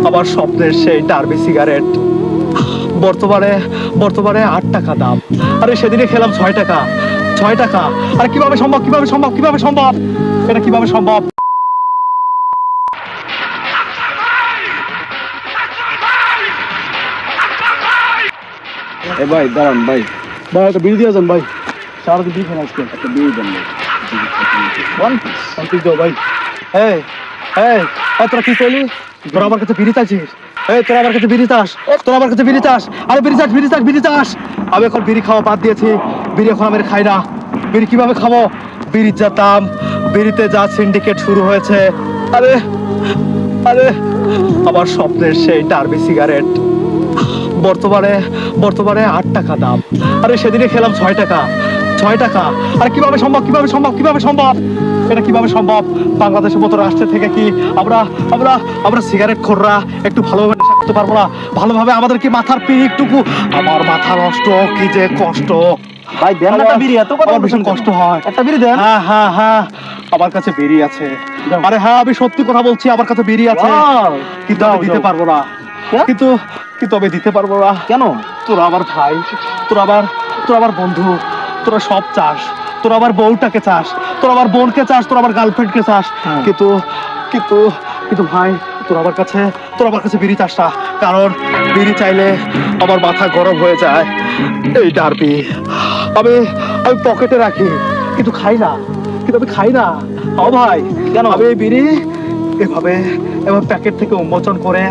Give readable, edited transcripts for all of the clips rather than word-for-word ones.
আমার স্বপ্নের সেই ডার্বি সিগারেট বর্তমানে বর্তমানে 8 টাকা দাম। আরে সেদিনে খেলাম 6 টাকা। 6 টাকা। আর কিভাবে সম্ভব, কিভাবে সম্ভব, কিভাবে সম্ভব, এটা কিভাবে সম্ভব? এ ভাই দাঁড়ান ভাই, ভাই একটা বিড়ি দিয়ে যান ভাই, সারাদিন বিড়ি খান আজকে, একটা বিড়ি দেন ভাই। শান্তি দাও ভাই। এই এই এই, তোরা কি করলি? তোরা আমার কাছে বিড়ি চাইছিস? এই তোরা আমার কাছে বিড়ি চাস? তোরা আমার কাছে বিড়ি চাস? আরে বিড়ি চাস, বিড়ি চাস, বিড়ি চাস? আমি এখন বিড়ি খাওয়া বাদ দিয়েছি। বিড়ি এখন আমি খাই না। বিড়ি কিভাবে খাবো? বিড়ির যা দাম, বিড়িতে যা সিন্ডিকেট শুরু হয়েছে। আরে আরে আমার স্বপ্নের সেই ডার্বি সিগারেট বর্তমানে বর্তমানে 8 টাকা দাম। আরে সেদিনে খেলাম 6 টাকা। 6 টাকা। আর কিভাবে সম্ভব, কিভাবে সম্ভব, কিভাবে সম্ভব, এটা কিভাবে সম্ভব? বাংলাদেশের মতো রাষ্ট্র থেকে কি আমরা আমরা আমরা সিগারেট খোররা একটু ভালোভাবে নেশা করতে পারবো না? ভালোভাবে আমাদের কি মাথার পিকটুকু, আমার মাথা নষ্ট, কি যে কষ্ট ভাই দেন না একটা বিড়ি, এত কথা আমার ভীষণ কষ্ট হয়। একটা বিড়ি দেন। হ্যাঁ হ্যাঁ হ্যাঁ, আমার কাছে বেরি আছে। আরে হ্যাঁ, আমি সত্যি কথা বলছি, আমার কাছে বেরি আছে। Wow! কিন্তু আমি দিতে পারবো না। হ্যাঁ? কিন্তু কিন্তু আমি দিতে পারবো না। কেন? তোরা আমার ভাই, তোরা আমার বন্ধু, তোরা সব চাস, তোরা আমার বউটাকে চাস, তোরা আমার বোনকে চাস, তোরা আমার গার্লফ্রেন্ডকে চাস। হ্যাঁ। কিন্তু কিন্তু কিন্তু ভাই, তোরা আমার কাছে বিড়ি চাস না। কারণ বিড়ি চাইলে আমার মাথা গরম হয়ে যায়। এই ডার্বি আমি আমি পকেটে রাখি, কিন্তু খাই না। কিন্তু আমি খাই না। ও ভাই, কেন? আমি এই বিড়ি এভাবে এবার প্যাকেট থেকে উন্মোচন করে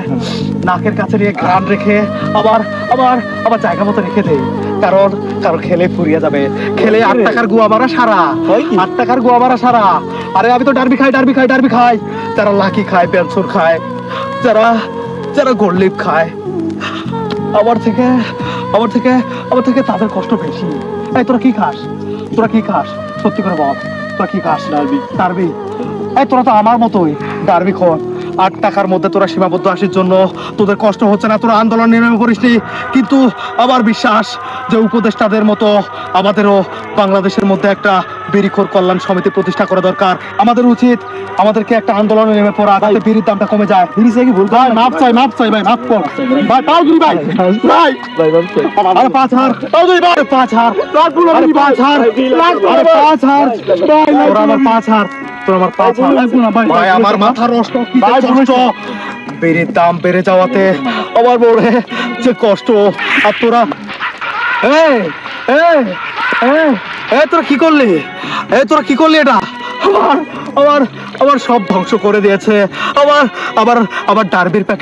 নাকের কাছে নিয়ে ঘ্রাণ রেখে আবার আবার আবার জায়গা মতো রেখে দেই। কারণ কারণ খেলে ফুরিয়ে যাবে। খেলে 8 টাকার গুয়া মারা সারা। হয় কি? 8 টাকার গুয়া মারা সারা। আরে আমি তো ডার্বি খাই, ডার্বি খাই, ডার্বি খাই। যারা লাকি খায়, পেনসুর খায়, যারা যারা গোল্ডলিপ খায়, আমার থেকে আমার থেকে আমার থেকে তাদের কষ্ট বেশি। এই তোরা কি খাস? তোরা কি খাস? সত্যি করে বল, তোরা কি খাস? ডার্বি। ডার্বি। এই তোরা তো আমার মতোই ডার্বি খোর। 8 টাকার মধ্যে তোরা সীমাবদ্ধ আসির জন্য তোদের কষ্ট হচ্ছে না, তোরা আন্দোলন নেমে পড়িসনি। কিন্তু আমার বিশ্বাস যে উপদেষ্টাদের মতো আমাদেরও বাংলাদেশের মধ্যে একটা বিড়িখোর কল্যাণ সমিতি প্রতিষ্ঠা করা দরকার। আমাদের উচিত আমাদেরকে একটা আন্দোলনে নেমে পড়া, যাতে বিড়ির দামটা কমে যায়। বিড়ি চাই কি ভুল ভাই মাপ চাই, মাপ চাই ভাই, মাপ কর ভাই, পাও দিবি ভাই, ভাই ভাই ভাই আরে 5,000 পাও দিবি ভাই, 5,000 আরে 5,000 আরে 5,000 তোরা আমার 5,000, তোরা আমার 5,000 ভাই, আমার মাথা নষ্ট, কি যে কষ্ট। বিড়ির দাম বেড়ে যাওয়াতে আমার বলে যে কষ্ট। আর তোরা এই এই এই এই তোরা কি করলি? তোরা কি করলি? এটা আমার আমার আমার সব ধ্বংস করে দিয়েছে। আমার আমার আমার ডার্বির প্যাকেট